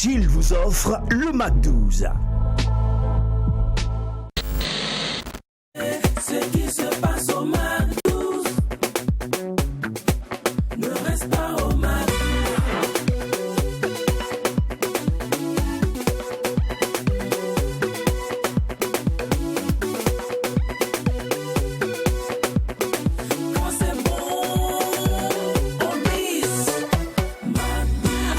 Gilles vous offre le Mac 12. Ce qui se passe au Mac 12 ne reste pas au Mac 12. Quand c'est bon, on glisse.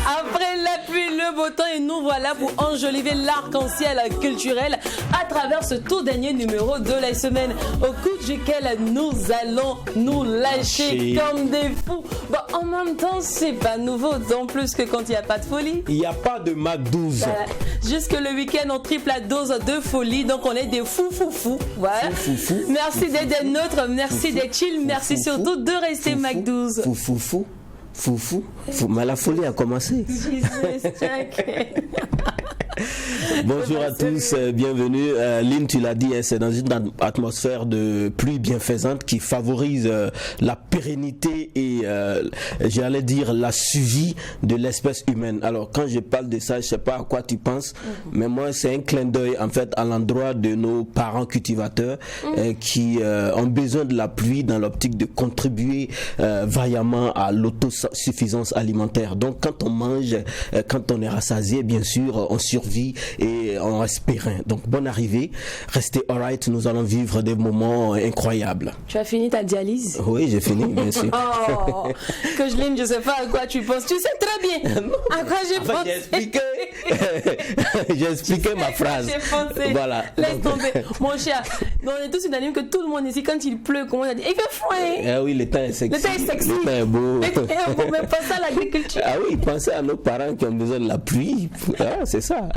Après la pluie, le beau temps, et nous voilà pour enjoliver l'arc-en-ciel culturel à travers ce tout dernier numéro de la semaine, au cours duquel nous allons nous lâcher comme des fous. Bon, en même temps, c'est pas nouveau, d'autant plus que quand il n'y a pas de folie. Il n'y a pas de Mac 12. Jusque le week-end, on triple la dose de folie, donc on est des fous. Voilà. Merci d'être des nôtres, merci d'être chill, merci surtout de rester Mac 12. Fou. Mais la folie a commencé. Jesus, Jack. Bonjour à tous, bienvenue. Lynn, tu l'as dit, c'est dans une atmosphère de pluie bienfaisante qui favorise la pérennité et j'allais dire la survie de l'espèce humaine. Alors quand je parle de ça, je sais pas à quoi tu penses, mais moi c'est un clin d'œil en fait à l'endroit de nos parents cultivateurs qui ont besoin de la pluie dans l'optique de contribuer vaillamment à l'autosuffisance alimentaire. Donc quand on mange, quand on est rassasié, bien sûr, on survit et on reste périn. Donc bonne arrivée, restez alright, nous allons vivre des moments incroyables. Tu as fini ta dialyse? Oui, j'ai fini, bien sûr. Oh, que je l'aime, je sais pas à quoi tu penses. Tu sais très bien à quoi j'ai pensé. J'ai expliqué ma phrase. J'ai pensé. Voilà. Laisse tomber. Mon cher, on est tous unanimes que tout le monde ici, quand il pleut, comment on a dit, il fait froid. Ah oui, le temps est sexy. Le temps est sexy. Le temps est beau. Le temps est beau, mais pensez à l'agriculture. Ah oui, pensez à nos parents qui ont besoin de la pluie. Ah, c'est ça.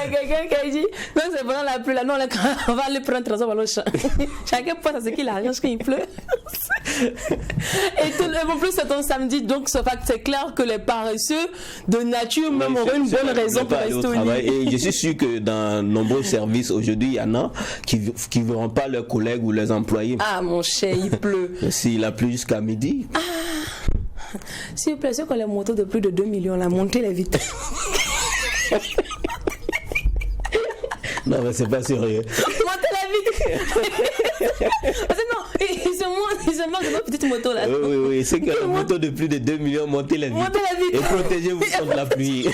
Il y a quelqu'un qui a dit, non, c'est pendant la pluie, là, non, là, on va aller prendre trésor dans le champ. Chacun pense à ce qu'il arrange quand il pleut. Et tout, en plus, c'est un samedi, donc c'est clair que les paresseux de nature même auraient une bonne raison pour rester au lit. Et je suis sûr que dans nombreux services aujourd'hui, il y en a qui ne verront pas leurs collègues ou leurs employés. Ah, mon cher, il pleut. S'il a plu jusqu'à midi. Ah. S'il vous plaît, ceux qui ont les motos de plus de 2 millions, là, montez-les vite. Non, mais c'est pas sérieux. Montez-la vite. Parce que non, il se manque de ma petite moto là. Oui, c'est que la moto de plus de 2 millions, montez-la vite. Montez-la vite. Et protégez-vous contre la pluie.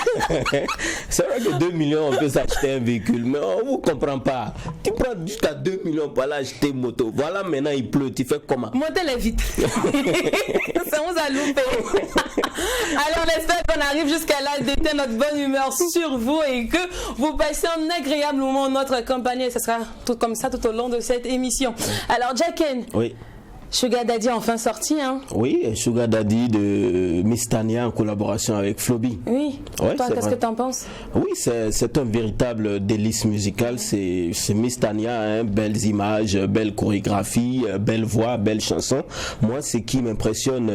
C'est vrai que 2 millions, on peut s'acheter un véhicule, mais on ne vous comprend pas. Tu prends jusqu'à 2 millions pour aller acheter une moto. Voilà, maintenant il pleut, tu fais comment? Montez-la vite. Ça vous a loupé. Alors, on espère qu'on arrive jusqu'à là d'éteindre notre bonne humeur sur vous et que vous passez un agréable moment en notre compagnie. Et ce sera tout comme ça tout au long de cette émission. Alors, Jacken. Oui. Sugar Daddy a enfin sorti, hein? Oui, Sugar Daddy de Miss Tania en collaboration avec Floby. Oui. Ouais, toi, qu'est-ce que t'en penses? Oui, c'est un véritable délice musical. C'est Miss Tania, hein, belles images, belle chorégraphie, belle voix, belle chanson. Moi, ce qui m'impressionne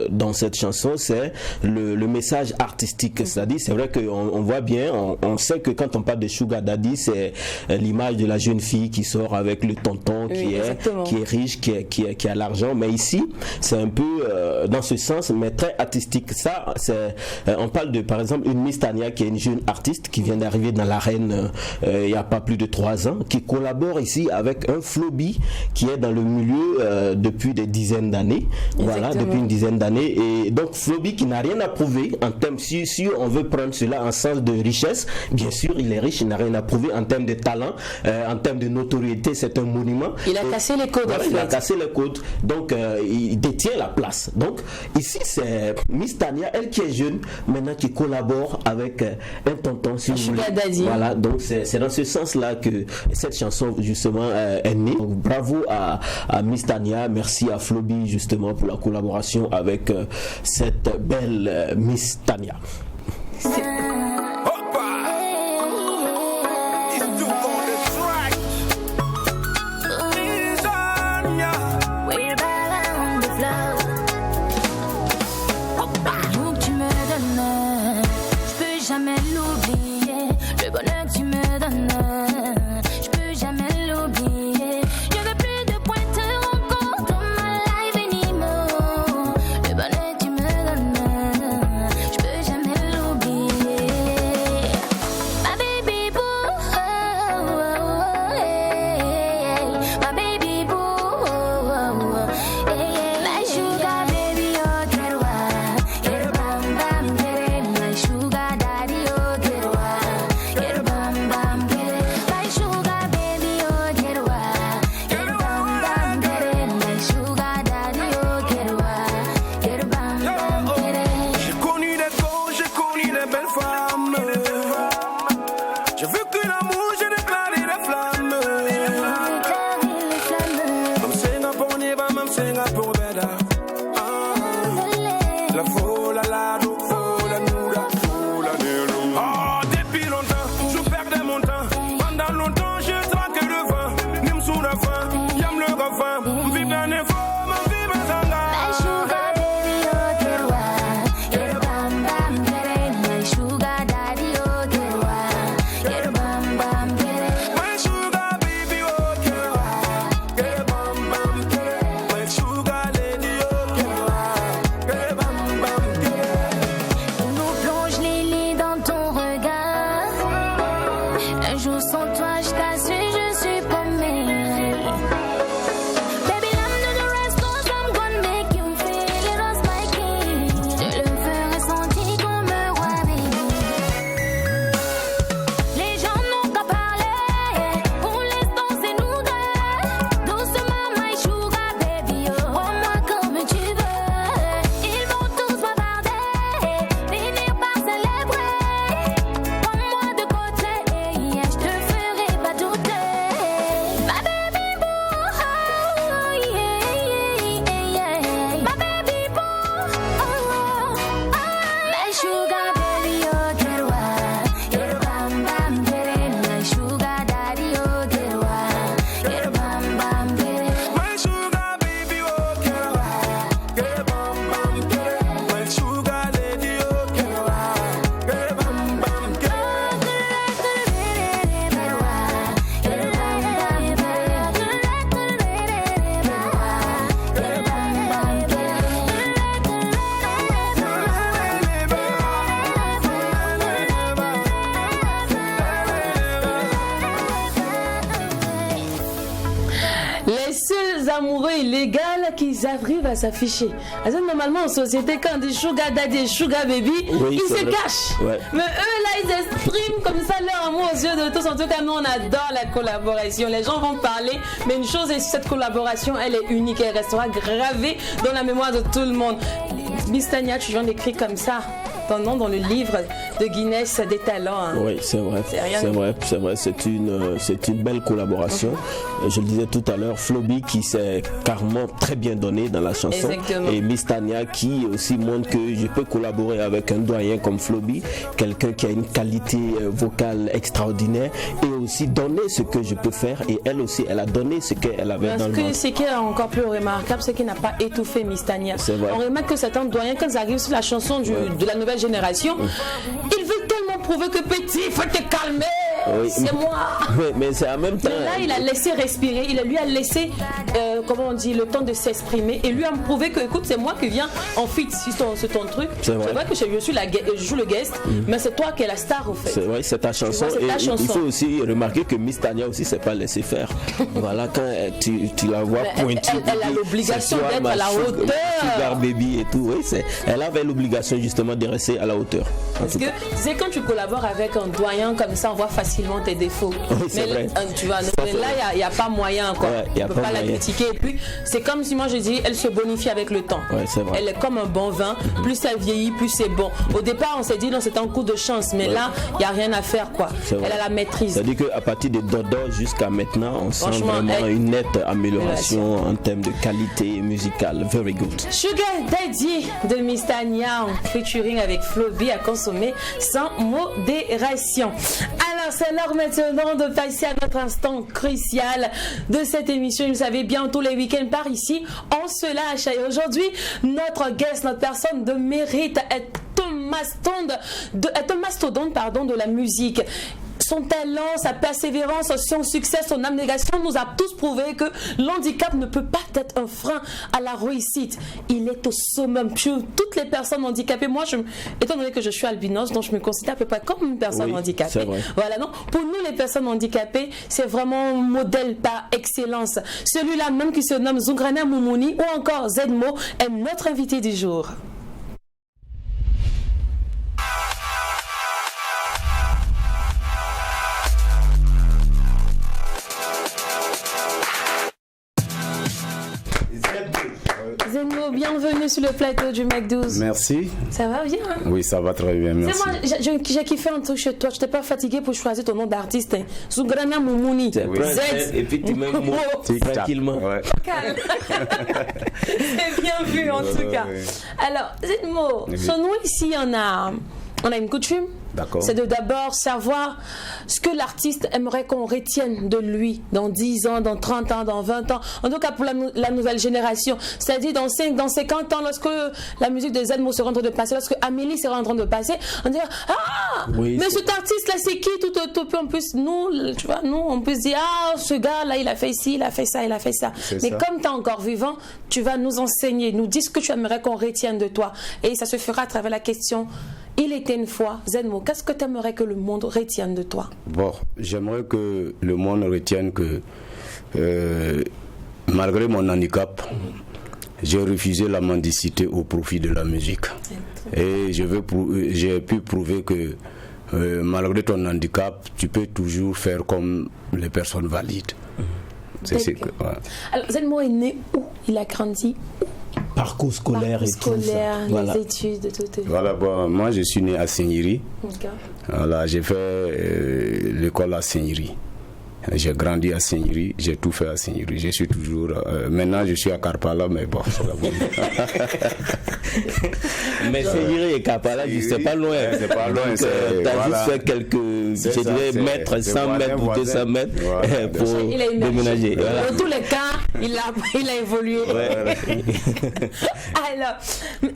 dans cette chanson, c'est le message artistique. C'est-à-dire, c'est vrai qu'on voit bien, on sait que quand on parle de Sugar Daddy, c'est l'image de la jeune fille qui sort avec le tonton qui est riche, qui a l'argent, mais ici c'est un peu dans ce sens, mais très artistique. Ça, on parle de, par exemple, une Miss Tania qui est une jeune artiste qui vient d'arriver dans l'arène il n'y a pas plus de 3 ans, qui collabore ici avec un Floby qui est dans le milieu depuis des dizaines d'années. Voilà, depuis une dizaine d'années. Et donc Floby qui n'a rien à prouver en termes, si on veut prendre cela en sens de richesse, bien sûr il est riche, il n'a rien à prouver en termes de talent, en termes de notoriété, c'est un monument. Il a cassé les codes. Voilà, il a cassé les codes. Donc il détient la place. Donc ici c'est Miss Tania, elle qui est jeune maintenant, qui collabore avec un tonton, si vous voulez. Voilà, donc c'est dans ce sens là que cette chanson justement est née. Donc, bravo à Miss Tania, merci à Floby justement pour la collaboration avec cette belle Miss Tania. des belles femmes. Je veux que l'amour, je déclare des flammes. Mam Singapour, ni ba mam Singapour, beda. La folle, la do, folle, noura, folle, nero. Oh, depuis longtemps, je perdais mon temps. Pendant longtemps, je traquais le vent. Nim sous la fin, yam le refrain. Vive un effort, ma vie me zanga. My sugar baby, oh, get wild. Get a bam bam, get it. My sugar daddy, oh, get wild. Get a bam bam, get it. My sugar baby, oh, get wild. Get a bam bam, get it. My sugar lady, oh, get wild. Get a bam bam, get it. On nous plonge les lits dans ton regard. Un jour sans toi, je t'assure, je suis paumée. Baby, l'âme de the rest goes, I'm gonna make you feel it as my king. Je le ferai sentir comme un roi, baby. Les gens n'ont qu'à parler. Pour l'instant, c'est nous deux. Doucement, my sugar baby, oh. Prends-moi comme tu veux. Ils vont tous m'aborder, finir par célébrer. Prends-moi de côté, je te ferai pas douter. My baby boo, oh, yeah. My baby boo, oh. My sugar baby, oh, get wild. Get a bam bam, get it. My sugar daddy, oh, get wild. Get a bam bam, get it. My sugar baby, oh, get wild. Get a bam bam, get it. My sugar lady, oh, get wild. Get a bam bam, get it. Les seuls amoureux illégaux qui arrivent à s'afficher. Parce que normalement en société, quand on dit sugar daddy, sugar baby, Oui, ils c'est se vrai. cachent. Ouais. Mais eux là, ils expriment comme ça leur amour aux yeux de tous. En tout cas, nous on adore la collaboration. Les gens vont parler, mais une chose est, cette collaboration, elle est unique. Elle restera gravée dans la mémoire de tout le monde. Miss Tania, tu viens d'écrire comme ça ton nom dans le livre de Guinness des talents. Hein. Oui, c'est vrai. C'est rien C'est de- vrai, c'est vrai. C'est une belle collaboration. Je le disais tout à l'heure, Floby qui s'est carrément très bien donné dans la chanson. Exactement. Et Miss Tania qui aussi montre que je peux collaborer avec un doyen comme Floby, quelqu'un qui a une qualité vocale extraordinaire et aussi donner ce que je peux faire. Et elle aussi, elle a donné ce qu'elle avait dans Parce le que ventre. ce qui est encore plus remarquable, c'est qu'il n'a pas étouffé Miss Tania. C'est vrai. On remarque que certains doyens, quand ils arrivent sur la chanson de la nouvelle génération, ils veulent tellement prouver que petit, il faut te calmer. Oui. C'est moi. Mais c'est en même temps. Mais là, il a laissé respirer, lui a laissé, comment on dit, le temps de s'exprimer et lui a prouvé que, écoute, c'est moi qui viens en feat sur ton truc. C'est vrai. que je joue le guest, mais c'est toi qui es la star, au fait. C'est vrai, c'est ta chanson. vois, c'est Et ta chanson. il faut aussi remarquer que Miss Tania aussi, c'est pas laissé faire. Voilà, quand tu la vois Mais pointue. elle a l'obligation d'être à la hauteur. Sugar baby et tout. Oui, elle avait l'obligation justement de rester à la hauteur. En Parce tout que cas. tu sais, quand tu collabores avec un doyen comme ça, on voit facilement tes défauts. Oui, c'est mais vrai. tu vois, Ça, mais c'est là, vrai. il n'y a pas moyen. Quoi. Ouais, y a on ne peut pas pas la moyen. critiquer. Et puis, c'est comme si moi je dis, elle se bonifie avec le temps. Ouais, c'est vrai. Elle est comme un bon vin. Plus elle vieillit, plus c'est bon. Au départ, on s'est dit, non, c'est un coup de chance. Mais là, il n'y a rien à faire. Quoi. C'est vrai. Elle a la maîtrise. C'est-à-dire qu'à partir de Dodo jusqu'à maintenant, on sent Franchement, vraiment elle- une nette amélioration en termes de qualité musicale. Very good. Sugar Daddy de Miss Tania en featuring avec Floby à consommer sans modération. Alors c'est l'heure maintenant de passer à notre instant crucial de cette émission. Vous savez bien, tous les week-ends par ici, on se lâche. Et aujourd'hui, notre guest, notre personne de mérite est un mastodonte de la musique. Son talent, sa persévérance, son succès, son abnégation nous a tous prouvé que l'handicap ne peut pas être un frein à la réussite. Il est au summum. Toutes les personnes handicapées, moi, étant donné que je suis albinos, donc je me considère à peu près comme une personne Oui, handicapée. c'est vrai. Voilà, non. Pour nous, les personnes handicapées, c'est vraiment un modèle par excellence. Celui-là même qui se nomme Zungrana Moumouni ou encore Zedmo est notre invité du jour. Zedmo, bienvenue sur le plateau du Mac 12. Merci. Ça va bien, hein? Oui, ça va très bien, merci. C'est moi, j'ai kiffé un truc chez toi. Je t'ai pas fatigué pour choisir ton nom d'artiste. Hein. Sougrana Moumouni. C'est Oui. Z. Et puis tu mets le mot Tic-tac. tranquillement. Ouais. Calme. C'est bien vu en tout cas. Ouais. Alors, Zedmo, Oui. sur nous ici, on a une coutume. D'accord. C'est de d'abord savoir ce que l'artiste aimerait qu'on retienne de lui dans 10 ans, dans 30 ans, dans 20 ans. En tout cas pour la nouvelle génération. C'est-à-dire dans 50 ans, lorsque la musique de Zedmo sera en train de passer, lorsque Amélie sera en train de passer, on dira ah Oui, mais c'est- cet artiste là c'est qui tout en plus nous, tu vois, nous on peut se dire ah ce gars là il a fait ici, il a fait ça, il a fait ça. C'est Mais ça. comme tu es encore vivant, tu vas nous enseigner, nous dire ce que tu aimerais qu'on retienne de toi. Et ça se fera à travers la question il était une fois, Zedmo, qu'est-ce que tu aimerais que le monde retienne de toi? Bon, j'aimerais que le monde retienne que malgré mon handicap, j'ai refusé la mendicité au profit de la musique. Et j'ai pu prouver que malgré ton handicap, tu peux toujours faire comme les personnes valides. C'est que, ouais. Alors, Zedmo est né où? Il a grandi où? Parcours scolaire et tout Scolaire, ça. les Voilà. études, tout. Voilà, bon, moi je suis né à Saint-Yri. D'accord. Voilà, j'ai fait l'école à Saint-Yri. J'ai grandi à Saint-Yri, j'ai tout fait à Saint-Yri. Je suis toujours. Maintenant, je suis à Karpala, mais bon, c'est pas bon. Mais Saint-Yri et Kapala, c'est pas loin. C'est pas loin. T'as Voilà. juste fait quelques, C'est je ça, dirais, c'est- mètres, c'est 100 mètres ou voisin, 200 mètres voilà. pour Il a émergé. déménager. Voilà. Dans tous les cas, il a évolué. Alors,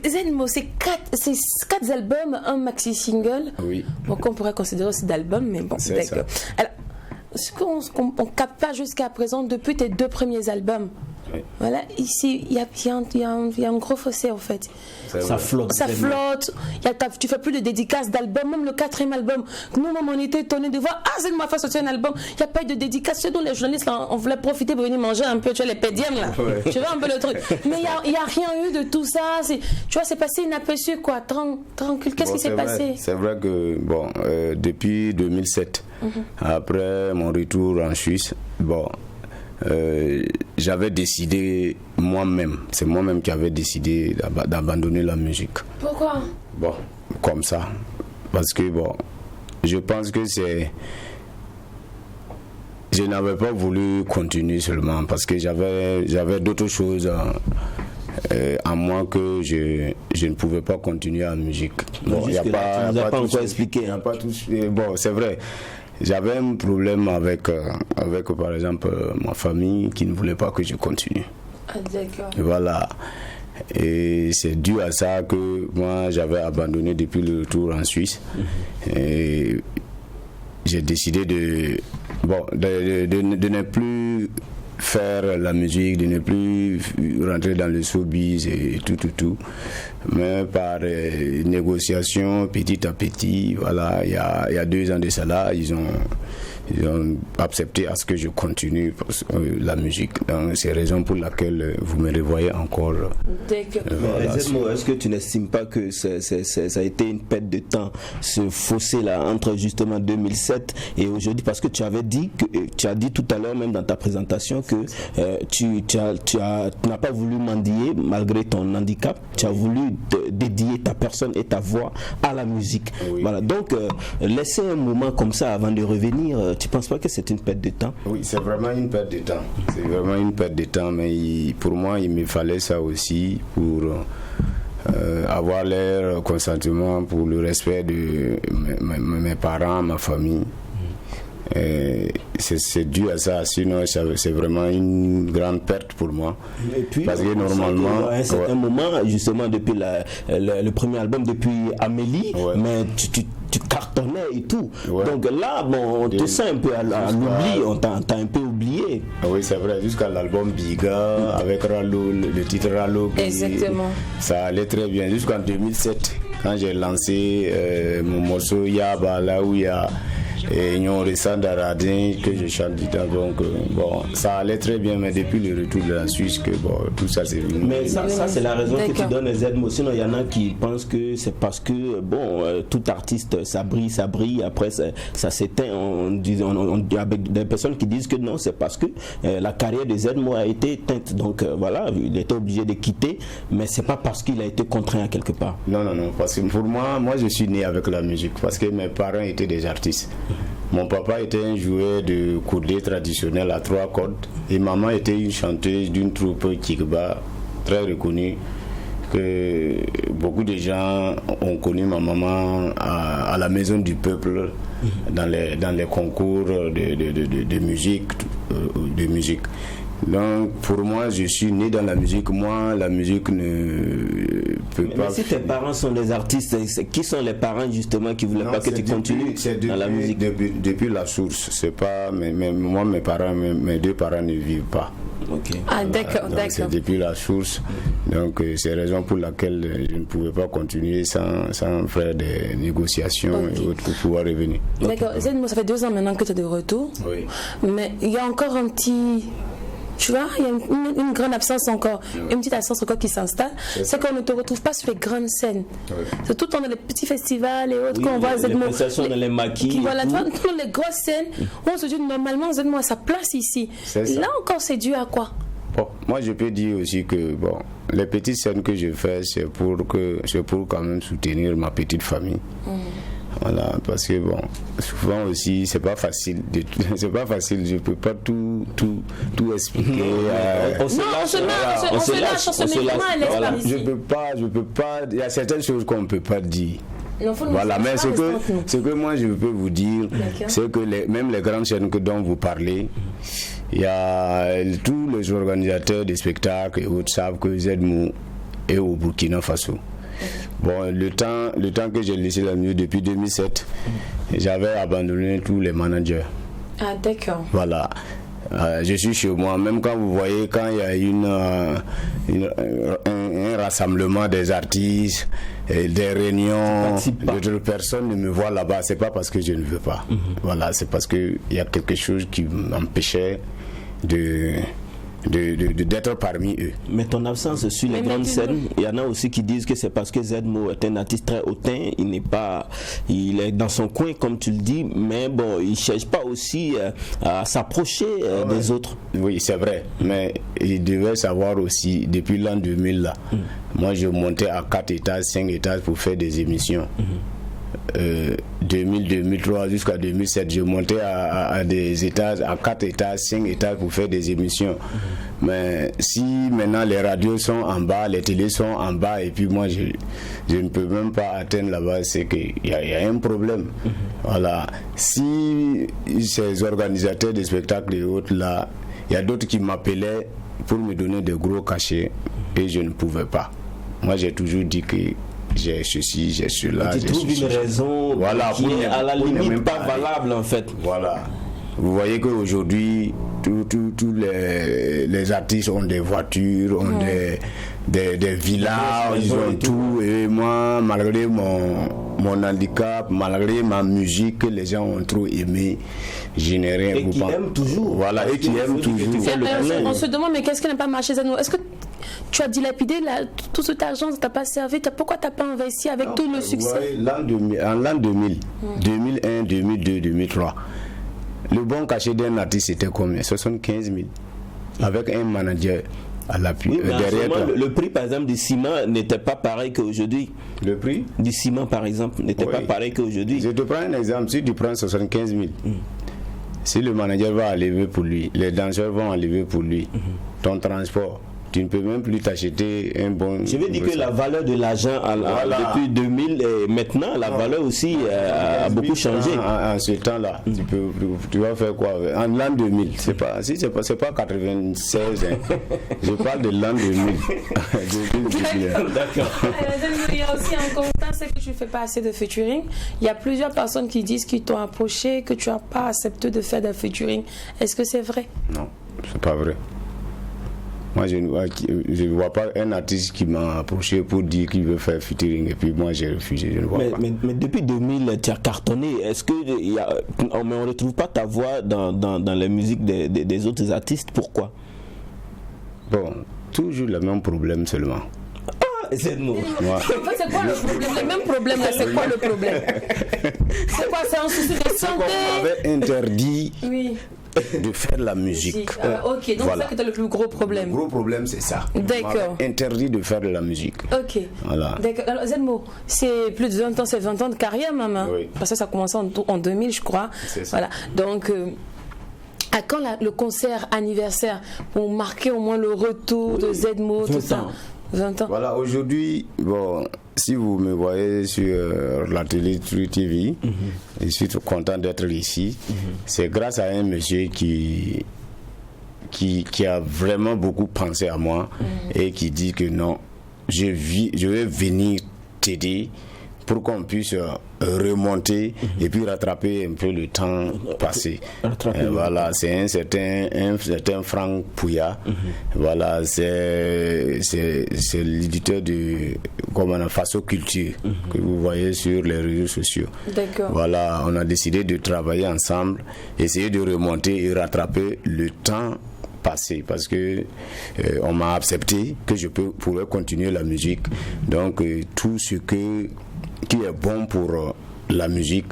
Zedmo, c'est quatre albums, un maxi-single. Oui. Bon, qu'on pourrait considérer aussi d'album, mais bon, C'est d'accord. ça. Alors, ce qu'on ne capte pas jusqu'à présent depuis tes 2 premiers albums. Oui. Voilà, ici, il y a un gros fossé en fait. C'est Ça vrai. flotte. Ça vraiment. flotte, tu fais plus de dédicaces d'albums, même le 4e album. Nous-mêmes, on était étonnés de voir, ah, Zedmo a fait sortir un album, il n'y a pas eu de dédicaces. Ce dont les journalistes, là, on voulait profiter pour venir manger un peu, tu vois, les pédièmes là. Ouais. Tu vois un peu le truc. Mais il n'y a rien eu de tout ça. Tu vois, c'est passé inaperçu, quoi. Tranquille. Qu'est-ce Bon, qui s'est c'est vrai. passé? C'est vrai que, bon, depuis 2007, après mon retour en Suisse, bon, j'avais décidé moi-même, c'est moi-même qui avais décidé d'abandonner la musique. Pourquoi? Bon, comme ça. Parce que, bon, je pense que c'est. Je n'avais pas voulu continuer seulement parce que j'avais d'autres choses en moi que je ne pouvais pas continuer en musique. Bon, Jusque-là, tu nous as pas tout encore ça. expliqué, Il y a hein. pas tout- Bon, c'est vrai. J'avais un problème avec par exemple, ma famille qui ne voulait pas que je continue. Ah, d'accord. Voilà. Et c'est dû à ça que moi j'avais abandonné depuis le retour en Suisse. Et j'ai décidé de ne plus faire la musique, de ne plus rentrer dans le showbiz et tout. Mais par négociation, petit à petit, voilà, il y a 2 ans de cela, ils ont accepté à ce que je continue la musique. Donc, c'est la raison pour laquelle vous me revoyez encore. D'accord. Voilà. Zedmo, est-ce que tu n'estimes pas que ça a été une perte de temps, ce fossé-là entre justement 2007 et aujourd'hui? Parce que tu as dit tout à l'heure, même dans ta présentation, que tu n'as pas voulu mendier malgré ton handicap. Tu as voulu dédier ta personne et ta voix à la musique. Oui. Voilà. Donc, laisser un moment comme ça avant de revenir, tu ne penses pas que c'est une perte de temps? Oui, c'est vraiment une perte de temps. C'est vraiment une perte de temps, mais pour moi, il me fallait ça aussi pour avoir leur consentement, pour le respect de mes parents, ma famille. C'est dû à ça, sinon c'est vraiment une grande perte pour moi. Et puis, parce que on sent normalement, à un certain moment, justement, depuis le premier album, depuis Amélie, Ouais. mais tu cartonnais et tout. Ouais. Donc là, bon, on te sent un peu à l'oubli, on t'a un peu oublié. oui, c'est vrai, jusqu'à l'album Biga, avec Ralo, le titre Ralo. Exactement. Ça allait très bien, jusqu'en 2007, quand j'ai lancé mon morceau Yaba, là où il y a et ils ont récent d'Aradin que je chante dedans. Donc bon, ça allait très bien, mais depuis le retour de la Suisse, que bon, tout ça c'est venu. Mais ça c'est la raison que tu D'accord. donnes les Edmo. Sinon, il y en a qui pensent que c'est parce que bon, tout artiste ça brille, après ça s'éteint. Avec des personnes qui disent que non, c'est parce que la carrière de Zedmo a été éteinte. Donc voilà, il était obligé de quitter, mais c'est pas parce qu'il a été contraint à quelque part. Non, parce que pour moi je suis né avec la musique, parce que mes parents étaient des artistes. Mon papa était un joueur de koudé traditionnel à 3 cordes et maman était une chanteuse d'une troupe Kikba très reconnue, que beaucoup de gens ont connu ma maman à la maison du peuple dans les concours de musique. Donc pour moi, je suis né dans la musique. Moi, la musique ne peut Mais pas. si tes parents sont des artistes, qui sont les parents justement qui voulaient Non, pas que c'est tu continues dans la musique? Depuis la source, c'est pas. Moi, mes parents, mes 2 parents ne vivent pas. Ok. Ah, d'accord, Donc, c'est d'accord. depuis la source. Donc c'est la raison pour laquelle je ne pouvais pas continuer sans faire des négociations Ok. et autres pour pouvoir revenir. D'accord. Zedmo, ça fait 2 ans maintenant que tu es de retour. Oui. Mais il y a encore un petit. Tu vois, il y a une grande absence encore, une petite absence encore qui s'installe. C'est qu'on ne te retrouve pas sur les grandes scènes. Oui. C'est tout le temps dans les petits festivals et autres Oui, qu'on voit les Zedmo. prestations dans les maquis et Voilà, tout. tu vois, toutes les grosses scènes où on se dit normalement Zedmo a sa place ici. C'est ça. Là encore, c'est dû à quoi? Bon, moi je peux dire aussi que bon, les petites scènes que je fais, c'est pour quand même soutenir ma petite famille. Voilà, parce que bon, souvent aussi c'est pas facile, je peux pas tout expliquer. On se Non, on lâche, se lâche, on se lâche, on se met vraiment à l'aise voilà. par ici. je peux pas, il y a certaines choses qu'on ne peut pas dire. Non, faut nous Voilà, faire mais ça, restons entre nous. ce que moi je peux vous dire, D'accord. c'est que même les grandes chaînes dont vous parlez, il y a tous les organisateurs des spectacles et autres savent que Zedmo est au Burkina Faso. Bon, le temps que j'ai laissé la musique depuis 2007, j'avais abandonné tous les managers. Ah, d'accord. Voilà. Je suis chez moi. Même quand vous voyez, quand il y a un rassemblement des artistes, des réunions, participes pas. d'autres personnes ne me voient là-bas. C'est pas parce que je ne veux pas. Voilà, c'est parce qu'il y a quelque chose qui m'empêchait d'être parmi eux. Mais ton absence sur les Mais grandes maintenant- scènes, il y en a aussi qui disent que c'est parce que Zedmo est un artiste très hautain, il est dans son coin comme tu le dis, mais bon, il cherche pas aussi à s'approcher des autres. Oui, c'est vrai, mais il devait savoir aussi, depuis l'an 2000, là, moi je montais à 4 étages, 5 étages pour faire des émissions. 2000, 2003 jusqu'à 2007, je montais à des étages, à 4 étages, 5 étages pour faire des émissions. Mais si maintenant les radios sont en bas, les télés sont en bas, et puis moi je ne peux même pas atteindre là-bas, c'est qu'il y a un problème. Voilà. Si ces organisateurs de spectacles et autres là, il y a d'autres qui m'appelaient pour me donner de gros cachets et je ne pouvais pas. Moi j'ai toujours dit que j'ai ceci, j'ai cela. Tu j'ai trouves ceci. une raison Voilà, qui pour est ne- à la pour ne limite même pas pas aller. valable en fait. Voilà. Vous voyez qu'aujourd'hui, tous les artistes ont des voitures, ont des villas, Des ils maisons ont et tout. Et moi, malgré mon handicap, malgré ma musique que les gens ont trop aimé, je n'ai rien. Et qui aiment toujours. Voilà, et qui aiment Parce que tu toujours. fais le plein. On se demande, mais qu'est-ce qui n'a pas marché, Zedmo? Est-ce que tu as dilapidé tout cet argent, ça t'a pas servi? Pourquoi tu n'as pas investi avec tout le Vous succès? voyez, en l'an 2000, 2001, 2002, 2003, le bon cachet d'un artiste c'était combien? 75 000. Avec un manager à l'appui. Oui, mais en ce derrière moment, toi. le prix par exemple du ciment n'était pas pareil qu'aujourd'hui. Le prix? Du ciment par exemple n'était Oui. pas pareil qu'aujourd'hui. Je te prends un exemple. Si tu prends 75 000, si le manager va enlever pour lui, les danseurs vont enlever pour lui, ton transport, tu ne peux même plus t'acheter un bon. Je veux dire que la valeur de l'argent Voilà. depuis 2000 et maintenant, la valeur aussi a beaucoup changé. En ce temps-là, tu vas faire quoi? En l'an 2000, c'est pas 96. Hein. Je parle de l'an 2000. 2000. D'accord. Il y a aussi un commentaire, c'est que tu ne fais pas assez de featuring. Il y a plusieurs personnes qui disent qu'ils t'ont approché, que tu n'as pas accepté de faire des featuring. Est-ce que c'est vrai? Non, c'est pas vrai. Moi, je ne vois pas un artiste qui m'a approché pour dire qu'il veut faire featuring et puis moi j'ai refusé, je ne vois pas. Mais depuis 2000, tu as cartonné. Est-ce que on ne retrouve pas ta voix dans la musique des autres artistes? Pourquoi? Bon, toujours le même problème seulement. C'est de mots. Moi, En fait, c'est quoi le problème? Le même problème, là, c'est quoi le problème? C'est quoi? C'est un souci de on santé? m'avait interdit Oui. de faire la musique. Ok, donc Voilà. c'est ça qui est le plus gros Le problème. gros problème, c'est ça. On D'accord. m'avait interdit de faire de la musique. Ok. Voilà. D'accord. Alors, Zedmo, c'est plus de 20 ans, c'est 20 ans de carrière, maman. Oui. Parce que ça a commencé en 2000, je crois. C'est ça. Voilà. Donc, à quand le concert anniversaire pour marquer au moins le retour de Zedmo, tout 20 ça? ans. 20 ans. Voilà, aujourd'hui, bon, si vous me voyez sur la télé, sur TV, je suis tout content d'être ici. C'est grâce à un monsieur qui a vraiment beaucoup pensé à moi et qui dit que non, je vais venir t'aider pour qu'on puisse remonter et puis rattraper un peu le temps passé. Voilà, c'est un certain Franck Pouya. Voilà, c'est l'éditeur de Faso Culture que vous voyez sur les réseaux sociaux. D'accord. Voilà, on a décidé de travailler ensemble, essayer de remonter et rattraper le temps passé parce que on m'a accepté que je pourrais continuer la musique. Donc tout ce qui est bon pour la musique,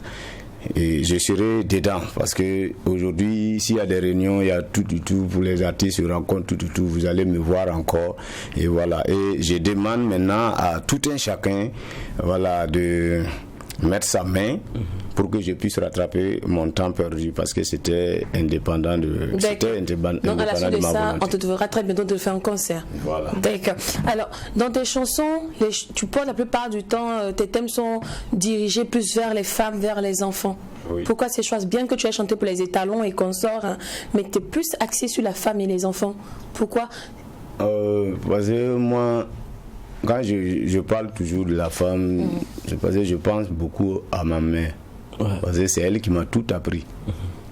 et je serai dedans parce que aujourd'hui s'il y a des réunions, il y a tout pour les artistes se rencontrent, tout, vous allez me voir encore et voilà. Et je demande maintenant à tout un chacun, voilà, de mettre sa main pour que je puisse rattraper mon temps perdu parce que c'était indépendant de Donc à la suite de ma ça, volonté. on te devra très bientôt de faire un concert. Voilà. D'accord. Alors, dans tes chansons, tu penses la plupart du temps, tes thèmes sont dirigés plus vers les femmes, vers les enfants. Oui. Pourquoi ces choix? Bien que tu aies chanté pour les étalons et consorts, hein, mais tu es plus axé sur la femme et les enfants. Pourquoi? Parce que moi, quand je parle toujours de la femme, c'est parce que je pense beaucoup à ma mère. Parce que c'est elle qui m'a tout appris.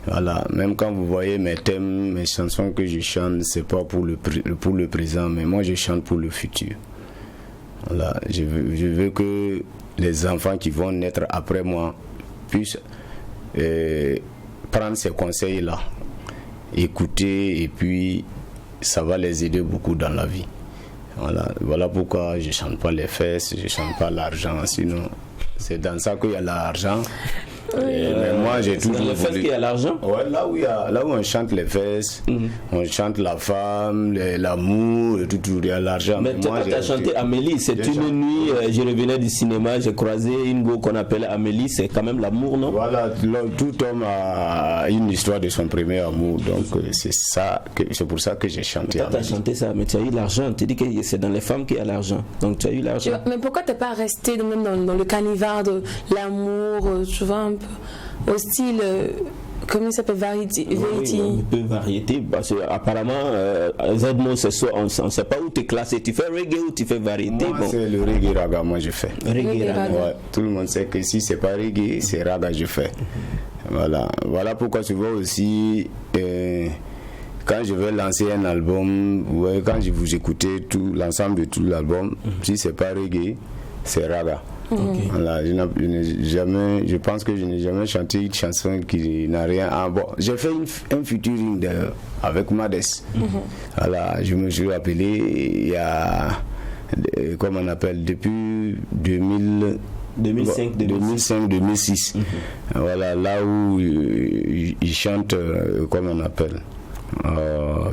Voilà, même quand vous voyez mes thèmes, mes chansons que je chante, c'est pas pour le présent, mais moi je chante pour le futur. Voilà, je veux que les enfants qui vont naître après moi puissent prendre ces conseils-là, écouter, et puis ça va les aider beaucoup dans la vie. Voilà pourquoi je chante pas les fesses, je chante pas l'argent, sinon c'est dans ça qu'il y a l'argent. Mais moi j'ai C'est dans toujours les fesses voulu. qu'il y a l'argent. Ouais, là où on chante les fesses, on chante la femme, l'amour, et tout, il y a l'argent. Mais toi, tu as chanté Amélie, c'est J'ai une chanté. nuit, je revenais du cinéma, j'ai croisé une go qu'on appelait Amélie, c'est quand même l'amour, non? Voilà, tout homme a une histoire de son premier amour, donc c'est pour ça que j'ai chanté. Toi, tu as Amélie. chanté ça, mais tu as eu l'argent, tu dis que c'est dans les femmes qu'il y a l'argent, donc tu as eu l'argent. Mais pourquoi t'es pas resté même dans le canivard de l'amour, tu vois, un peu au style, comment il s'appelle, Variety? Oui, un peu variété, parce qu'apparemment, Zedmo, c'est soit, on ne sait pas où tu es classé, tu fais reggae ou tu fais variété. Moi, Bon, c'est le reggae raga, moi je fais. reggae, raga. Ouais, tout le monde sait que si c'est pas reggae, c'est raga je fais. Voilà pourquoi tu vois aussi quand je vais lancer un album, ouais, quand je vous écoutez l'ensemble de tout l'album, si c'est pas reggae, c'est raga. Voilà, je pense que je n'ai jamais chanté une chanson qui n'a rien à... Bon, j'ai fait un featuring avec Madès. Voilà, je me suis rappelé, il y a, comment on appelle, depuis 2005-2006. Voilà, là où il chante, comment on appelle,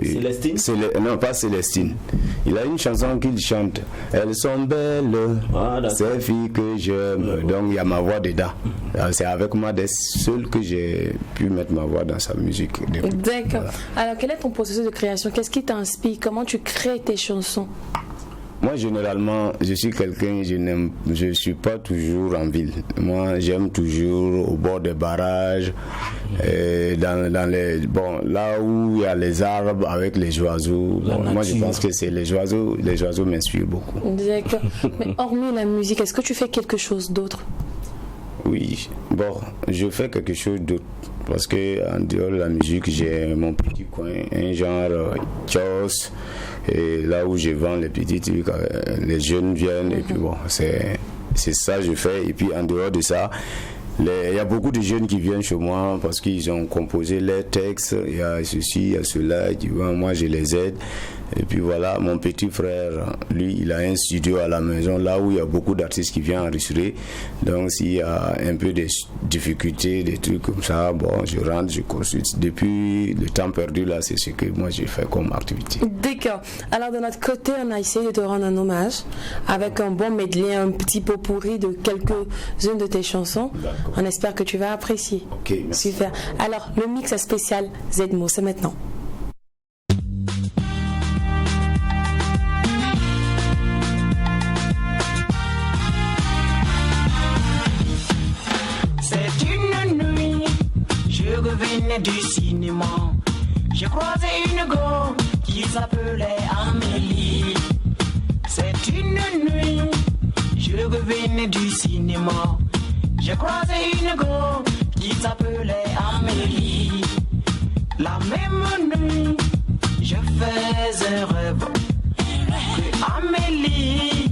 Célestine? Non, pas Célestine. Il a une chanson qu'il chante. Elles sont belles, ces filles que j'aime. Donc il y a ma voix dedans. C'est avec moi seul que j'ai pu mettre ma voix dans sa musique. D'accord. Voilà. Alors, quel est ton processus de création? Qu'est-ce qui t'inspire? Comment tu crées tes chansons? Moi, généralement, je suis quelqu'un, je suis pas toujours en ville. Moi, j'aime toujours au bord des barrages, dans les, bon, là où il y a les arbres avec les oiseaux. Bon, moi, je pense que c'est les oiseaux m'inspirent beaucoup. D'accord. Mais hormis la musique, est-ce que tu fais quelque chose d'autre? Oui, bon, je fais quelque chose d'autre. Parce que en dehors de la musique, j'ai mon petit coin, un genre kiosque, et là où je vends les petits trucs, les jeunes viennent, et puis bon, c'est ça que je fais. Et puis en dehors de ça, il y a beaucoup de jeunes qui viennent chez moi parce qu'ils ont composé leurs textes, il y a ceci, il y a cela, tu vois, moi je les aide. Et puis voilà, mon petit frère, lui, il a un studio à la maison, là où il y a beaucoup d'artistes qui viennent enregistrer. Donc s'il y a un peu de difficultés, des trucs comme ça, bon, je rentre, je consulte. Depuis le temps perdu, là, c'est ce que moi j'ai fait comme activité. D'accord. Alors de notre côté, on a essayé de te rendre un hommage avec un bon medley, un petit pot pourri de quelques-unes de tes chansons. On espère que tu vas apprécier. Ok, merci. Super. Alors, le mix spécial Zedmo, c'est maintenant. C'est une nuit, je revenais du cinéma. J'ai croisé une go qui s'appelait Amélie. C'est une nuit, je revenais du cinéma. J'ai croisé une go qui s'appelait Amélie. La même nuit, je faisais un rêve que Amélie,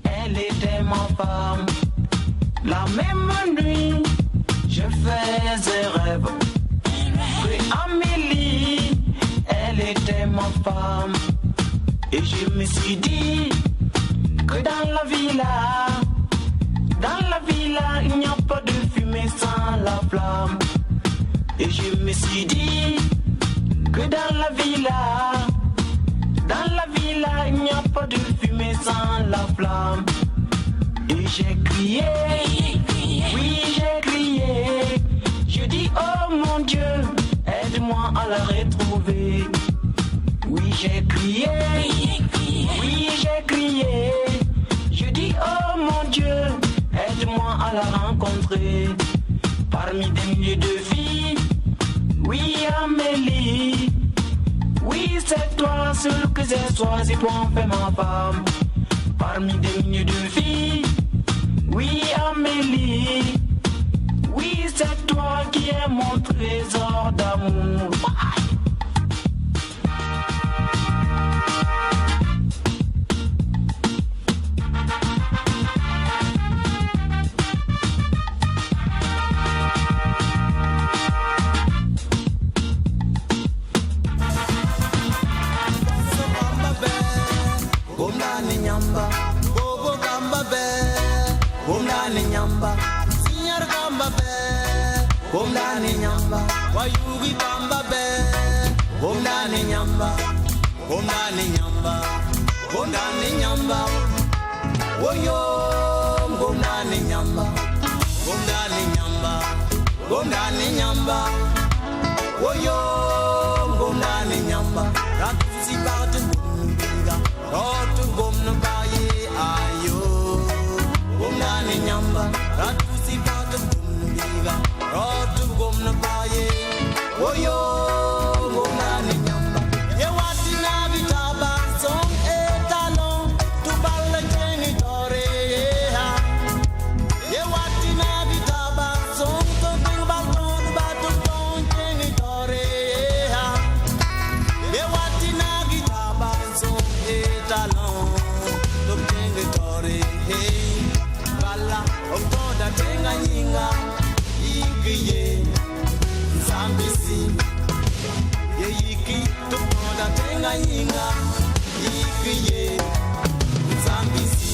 elle était ma femme. La même nuit, je faisais un rêve que Amélie, elle était ma femme. Et je me suis dit que dans la villa, il n'y a pas de fumée sans la flamme. Et je me suis dit que dans la villa, il n'y a pas de fumée sans la flamme. Et j'ai crié, oui j'ai crié. Je dis oh mon Dieu, aide-moi à la retrouver. Oui j'ai crié, oui j'ai crié. Je dis oh mon Dieu, aide-moi à la rencontrer. Parmi des milliers de filles, oui Amélie. Oui c'est toi seul que j'ai choisi pour en faire ma femme. Parmi des milliers de filles, oui Amélie. Oui c'est toi qui es mon trésor d'amour. Wayugi bamba be, omdani nyamba, omdani nyamba, omdani nyamba, woyo, omdani nyamba, omdani nyamba, omdani nyamba, woyo, omdani nyamba, ratusi barte bumbiga, rotu bumna baye ayo, omdani nyamba, ratusi barte bumbiga, rotu bumna baye. Oyo, gomnani nyamba. Ye wati na vitaba song etalon tu balle jengi tore ha. Ye wati na vitaba song to bing balon batu ton jengi tore ha. Ye wati na vitaba song etalon tu jengi tore he. Bala oktoda jenga nyinga ikiye. Zambisi, ye yiki tuponda tenga nyinga, yiki ye Zambisi.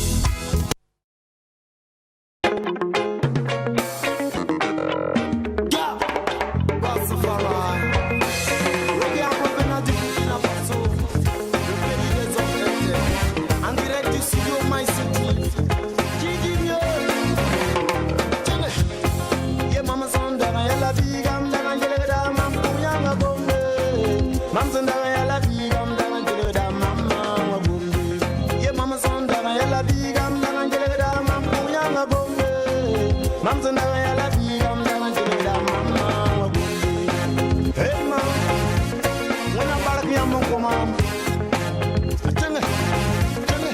Yeah, Rastafari. Reggae and pop in a Burkina Faso. Le pays des hommes. En direct du studio My City. Gigi mieux. Tiens, ye mama sonda la vie. Mamzanda ya la vigam dangele da mama wa bombe. Ye mama sonda ya la vigam dangele da mama ya bombe. Mamzanda ya la vigam dangele da mama wa bombe. Hey ma, wana barak ya mon koma. Tenge, tenge,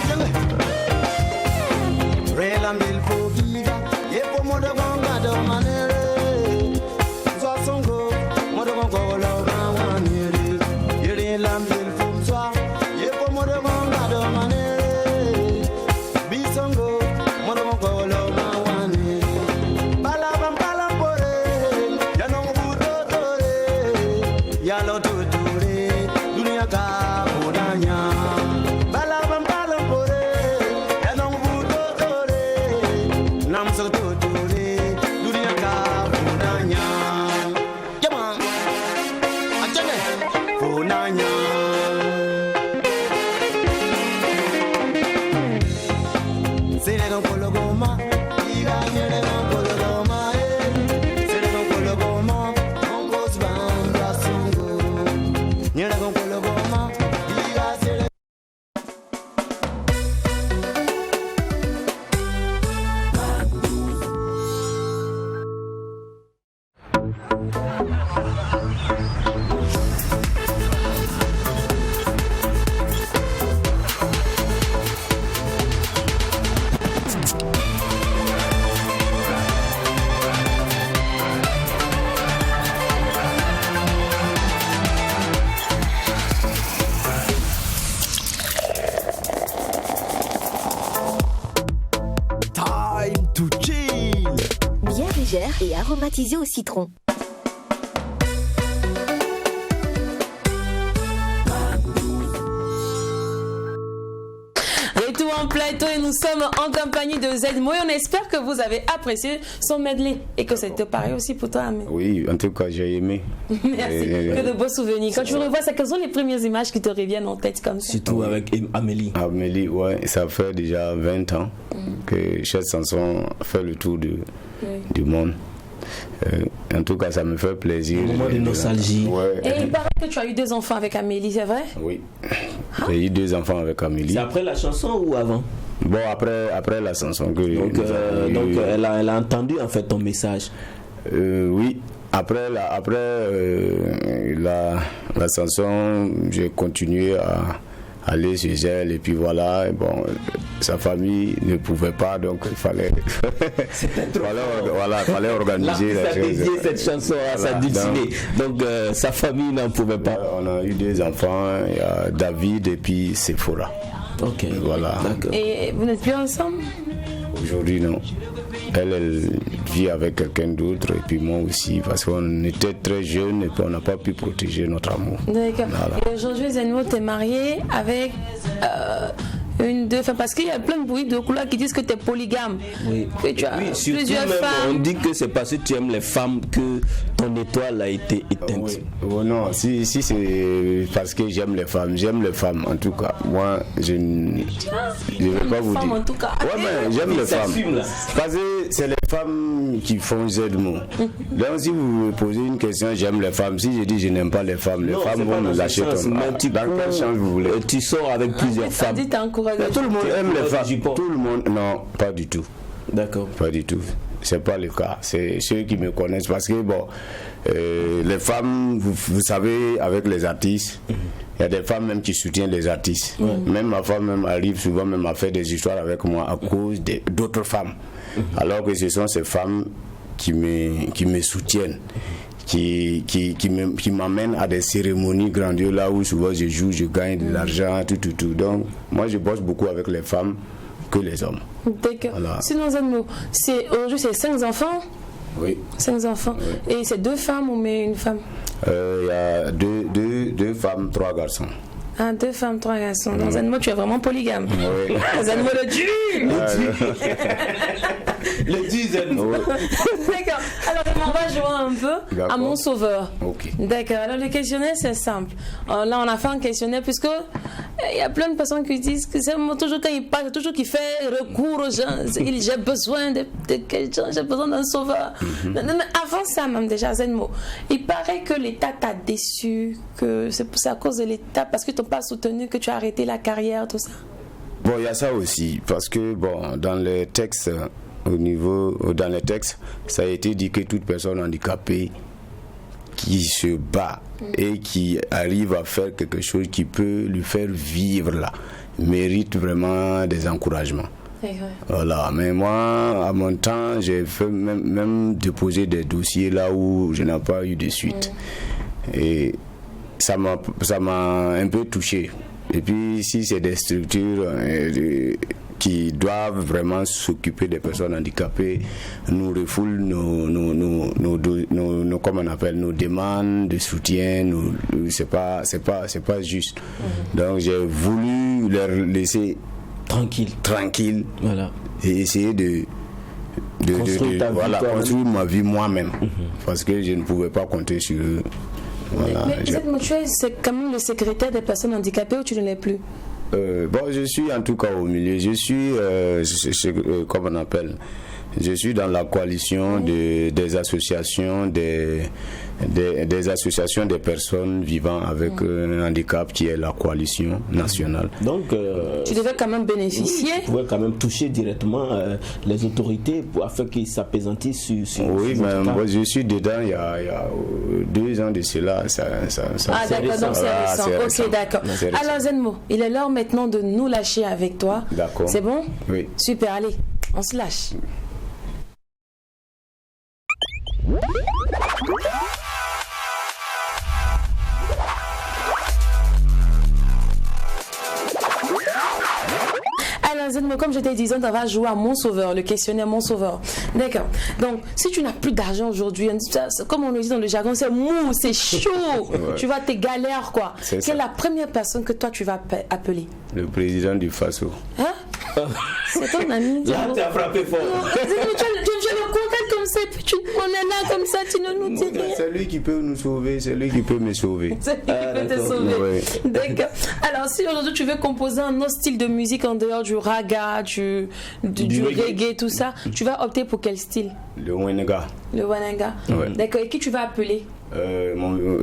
tenge. Relam bil fo viga, ye po moda. Yalo tuturi, dunia ka unanya. Balabam palampore, yanong butotore. Nam so tuturi, dunia ka unanya. Come on, achane, unanya. Sine con polo goma, iga nyere con polo goma, Sine con polo goma, con cos bambra sungo. Nyere con polo goma, iga sine. Time to chill. Bien légère et aromatisée au citron. Retour en plateau et nous sommes en compagnie de Zedmo et on espère que vous avez apprécié son medley et que c'était pareil aussi pour toi, Amé. Oui, en tout cas, j'ai aimé. Merci, que de beaux souvenirs. Quand tu revois ça, quelles sont les premières images qui te reviennent en tête comme ça? Surtout avec Amélie. Amélie, ouais, ça fait déjà 20 ans que cette chanson fait le tour du monde. En tout cas, ça me fait plaisir. Un moment de nostalgie. Ouais. Et il paraît que tu as eu 2 enfants avec Amélie, c'est vrai? Oui, j'ai eu 2 enfants avec Amélie. C'est après la chanson ou avant? Bon, après la chanson que Donc elle a entendu en fait ton message. oui, après la chanson, j'ai continué à aller chez elle et puis voilà, et bon, sa famille ne pouvait pas, donc il fallait fallait organiser la chose. Dédié cette chanson à sa dulcinée. Donc sa famille n'en pouvait pas. On a eu 2 enfants, il y a David et puis Sephora. Ok, voilà. D'accord. Et vous n'êtes plus ensemble? Aujourd'hui, non. Elle vit avec quelqu'un d'autre et puis moi aussi parce qu'on était très jeunes et puis on n'a pas pu protéger notre amour. D'accord. Voilà. Et aujourd'hui, Zedmo, t'es marié avec une, 2 femmes. Parce qu'il y a plein de bruits de couleurs qui disent que t'es polygame. Oui. Que tu as Surtout plusieurs même, femmes. on dit que c'est parce que tu aimes les femmes que ton étoile a été éteinte. Oui. Oh non, si c'est parce que j'aime les femmes en tout cas. Moi, je ne vais pas vous Femmes, dire. en tout cas. Ouais, mais j'aime les Ça femmes. fume, là. Parce que c'est les femmes qui font Zedmo. Donc si vous me posez une question, j'aime les femmes. Si je dis je n'aime pas les femmes, les Non, femmes c'est vont pas me dans ce lâcher sens, ton mais dans quel sens vous voulez. Tu sors avec plusieurs Ça femmes. dit t'es encouragé. Tout le monde aime les femmes. Jupon. Tout le monde, non, pas du tout. D'accord. Pas du tout. C'est pas le cas. C'est ceux qui me connaissent parce que bon, les femmes, vous savez, avec les artistes, il y a des femmes même qui soutiennent les artistes. Même ma femme même arrive souvent même à faire des histoires avec moi à cause d'autres femmes. Alors que ce sont ces femmes qui me soutiennent. Qui m'amènent à des cérémonies grandioses là où souvent je joue, je gagne de l'argent, tout. Donc moi je bosse beaucoup avec les femmes que les hommes. D'accord. Voilà. Sinon, Zedmo, aujourd'hui, c'est 5 enfants. Oui. 5 enfants. Oui. Et c'est 2 femmes ou mais une femme? Il y a deux femmes, 3 garçons. Ah, 2 femmes, 3 garçons. Dans Zedmo, tu es vraiment polygame. Oui. Zedmo le Dieu. Le dizaine. D'accord. Alors, on va jouer un peu à mon sauveur. Ok. D'accord. Alors, le questionnaire, c'est simple. Là, on a fait un questionnaire puisque il y a plein de personnes qui disent que c'est toujours quand il parle, toujours qu'il fait recours aux gens. J'ai besoin de quelqu'un, j'ai besoin d'un sauveur. Mais avant ça, même déjà, Zedmo, il paraît que l'État t'a déçu, que c'est à cause de l'État, parce que tu n'as pas soutenu, que tu as arrêté la carrière, tout ça. Bon, il y a ça aussi, parce que bon, dans les textes, dans les textes, ça a été dit que toute personne handicapée qui se bat et qui arrive à faire quelque chose qui peut lui faire vivre là, mérite vraiment des encouragements. Voilà, mais moi, à mon temps, j'ai fait même déposer des dossiers là où je n'ai pas eu de suite. Et ça m'a un peu touché. Et puis, si c'est des structures qui doivent vraiment s'occuper des personnes handicapées nous refoulent nos comment on appelle, nos demandes de soutien. C'est pas juste. Donc j'ai voulu leur laisser tranquille, voilà, et essayer de construire ma vie moi-même, parce que je ne pouvais pas compter sur eux. Voilà, mais tu es quand même le secrétaire des personnes handicapées ou tu ne l'es plus? Bon, je suis en tout cas au milieu. Je suis, comment on appelle, je suis dans la coalition des associations des associations des personnes vivant avec un handicap, qui est la coalition nationale. Donc, tu devais quand même bénéficier. Tu pouvais quand même toucher directement les autorités afin qu'ils s'appesantissent sur oui, mais moi, je suis dedans il y a 2 ans de cela. Ah d'accord, donc c'est récent. Ok, d'accord. Alors Zenmo, il est l'heure maintenant de nous lâcher avec toi. D'accord. C'est bon? Oui. Super, allez, on se lâche. Alors Zenmo, comme je t'ai dit, on va jouer à Mon Sauveur, le questionnaire Mon Sauveur. D'accord. Donc, si tu n'as plus d'argent aujourd'hui, comme on le dit dans le jargon, c'est mou, c'est chaud. Ouais. Tu vas te galères, quoi. Quelle est la première personne que toi tu vas appeler? Le président du FASO. Hein? C'est ton ami. Là, tu as frappé fort. Tu le contactes comme ça, on est là comme ça, tu ne nous dis rien. C'est lui qui peut nous sauver, c'est lui qui peut me sauver. C'est lui qui peut te sauver. Ouais. D'accord. Alors, si aujourd'hui tu veux composer un autre style de musique en dehors du raga, du reggae, tout ça, tu vas opter pour quel style? Le Wenega. Le Wenega. Ouais. D'accord. Et qui tu vas appeler?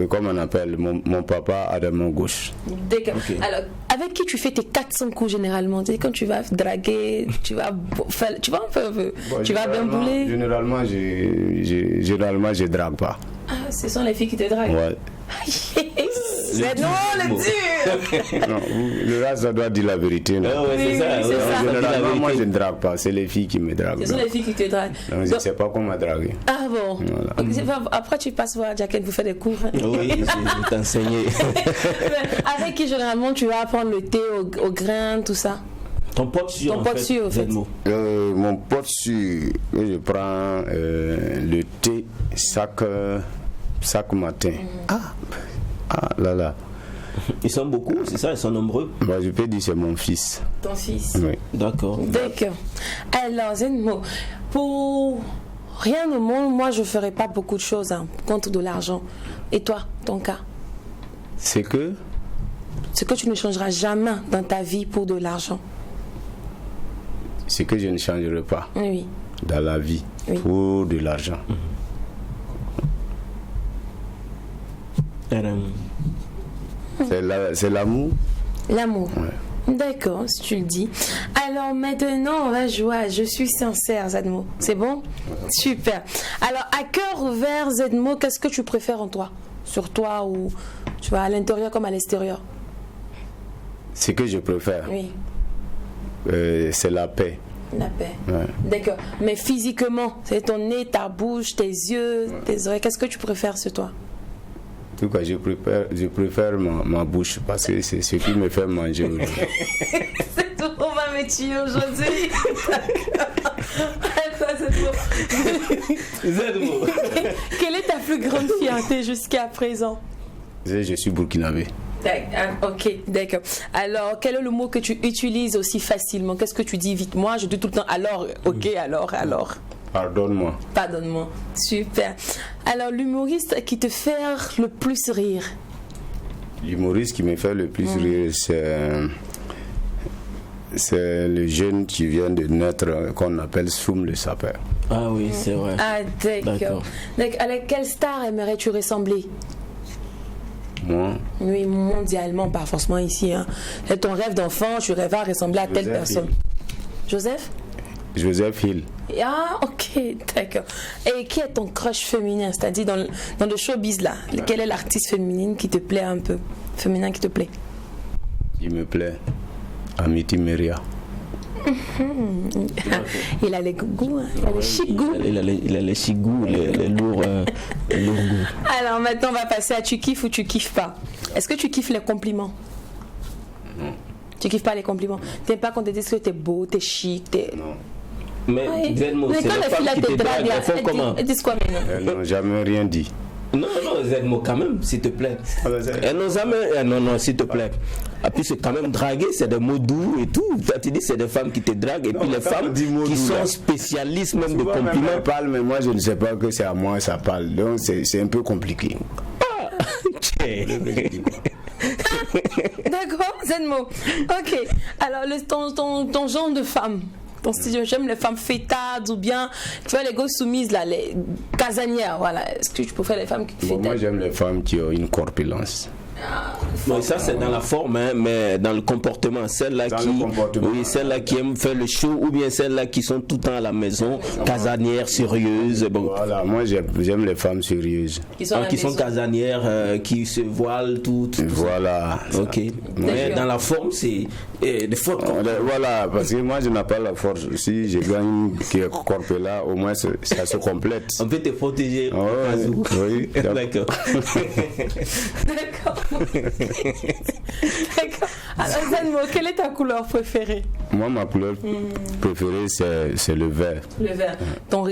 Comme on appelle mon papa Adamon Gauche. D'accord. Okay. Alors, avec qui tu fais tes 400 coups généralement? Tu sais, quand tu vas draguer, tu vas faire un peu. Bon, tu vas bien bouler. Généralement, je drague pas. Ah, ce sont les filles qui te draguent. Ouais. C'est non, le dur. Non, le reste, ça doit dire la vérité. Non? Ah ouais, c'est ça. Généralement, moi, je ne drague pas. C'est les filles qui me draguent. Ce sont les filles qui te draguent. Donc, je ne sais pas comment draguer. Ah bon? Voilà. Okay, après, tu passes voir Jacket, vous faites des cours. Oui, je vais t'enseigner. Avec qui, généralement, tu vas apprendre le thé au grain, tout ça? Ton pote sûr, en fait. Mon pote sûr, je prends le thé chaque matin. Ah là. Ils sont beaucoup, c'est ça, ils sont nombreux. Bah, je peux dire c'est mon fils. Ton fils? Oui. D'accord. Alors, Zenmo, pour rien au monde, moi je ne ferai pas beaucoup de choses contre de l'argent. Et toi, ton cas? C'est que tu ne changeras jamais dans ta vie pour de l'argent. C'est que je ne changerai pas dans la vie pour de l'argent. C'est l'amour. L'amour. Ouais. D'accord, si tu le dis. Alors maintenant, on va jouer à Je suis sincère, Zenmo. C'est bon? Super. Alors, à cœur ouvert, Zenmo, qu'est-ce que tu préfères en toi? Sur toi ou tu vois, à l'intérieur comme à l'extérieur? Ce que je préfère, c'est la paix. La paix. Ouais. D'accord. Mais physiquement, c'est ton nez, ta bouche, tes yeux, tes oreilles. Qu'est-ce que tu préfères sur toi? En tout cas, je préfère ma bouche parce que c'est ce qui me fait manger aujourd'hui. C'est tout, on va me tuer aujourd'hui. Quelle est ta plus grande fierté jusqu'à présent? Je suis burkinabé. Ok, d'accord. Alors, quel est le mot que tu utilises aussi facilement? Qu'est-ce que tu dis vite? Moi, je dis tout le temps alors, ok, alors. Pardonne-moi. Pardonne-moi. Super. Alors, l'humoriste qui te fait le plus rire? L'humoriste qui me fait le plus rire, c'est le jeune qui vient de naître, qu'on appelle Soum le sapeur. Ah oui, c'est vrai. Ah, d'accord. Avec quelle star aimerais-tu ressembler? Moi? Oui, mondialement, pas forcément ici. C'est ton rêve d'enfant, tu rêves à ressembler à telle personne. Joseph? Joseph Hill. Ah, ok, d'accord. Et qui est ton crush féminin? C'est-à-dire dans le showbiz là, quelle est l'artiste féminine qui te plaît un peu? Féminin qui te plaît? Il me plaît. Amity Meria. Il a les goûts, il a les chic goûts. Il a les chic goûts, les lourds goûts. Alors maintenant, on va passer à tu kiffes ou tu kiffes pas. Est-ce que tu kiffes les compliments? Non. Tu kiffes pas les compliments. T'aimes pas qu'on te dise que t'es beau, t'es chic, t'es... Non. Mais Ouais. Zedmo, Mais c'est quand les les filles femmes là qui te te draguent, draguent, elles font comment? elles disent quoi maintenant? Elles n'ont jamais rien dit. Non, Zedmo, quand même, s'il te plaît. Elles n'ont jamais... Non, s'il te plaît. Et puis c'est quand même draguer, c'est des mots doux et tout. Tu dis c'est des femmes qui te draguent et puis les femmes qui sont spécialistes même de Souvent, même compliments. elles parlent, mais moi je ne sais pas que c'est à moi ça parle. Donc c'est un peu compliqué. D'accord, Zedmo. Ok. Alors, ton genre de femme. Ton style, j'aime les femmes fêtardes ou bien, tu vois, les gosses soumises, là, les casanières, voilà. Est-ce que tu préfères les femmes qui Bon, moi fêtardes? j'aime les femmes qui ont une corpulence. Bon, ça c'est dans la forme, hein, mais dans le comportement, celles-là Dans qui, le comportement. oui, celles-là qui aiment faire le show, ou bien celles-là qui sont tout le temps à la maison, casanières, sérieuses, bon, Voilà, moi j'aime les femmes sérieuses. Qui sont à la qui sont maison. casanières, qui se voilent, tout. Voilà. Ok. Mais dans la forme, c'est des fautes. Voilà, parce que moi je n'ai pas la force. Si je gagne qui est corpulent, au moins ça se complète. On peut te protéger. Ah ouais, oui. D'accord. D'accord. D'accord. Alors, Zedmo, quelle est ta couleur préférée? Moi ma couleur préférée c'est le vert. Le vert.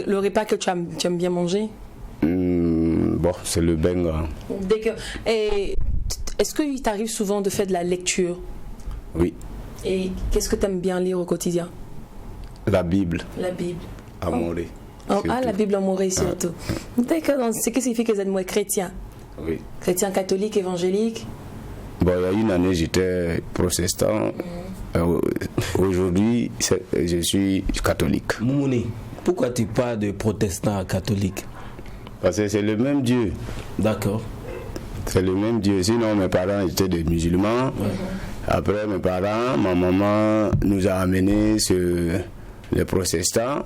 Le repas que tu aimes bien manger? Bon, c'est le benga. Et est-ce qu'il t'arrive souvent de faire de la lecture? Oui, Et qu'est-ce que tu aimes bien lire au quotidien? la Bible, La Bible. Amoré. La Bible amourée surtout. D'accord, donc c'est qu'est-ce qui fait que Zedmo est chrétien? Oui. Chrétien catholique, évangélique? Bon, il y a une année, j'étais protestant. Aujourd'hui, je suis catholique. Moumouni, pourquoi tu parles de protestant à catholique? Parce que c'est le même Dieu. D'accord. C'est le même Dieu. Sinon, mes parents étaient des musulmans. Après, mes parents, ma maman nous a amenés sur les protestants.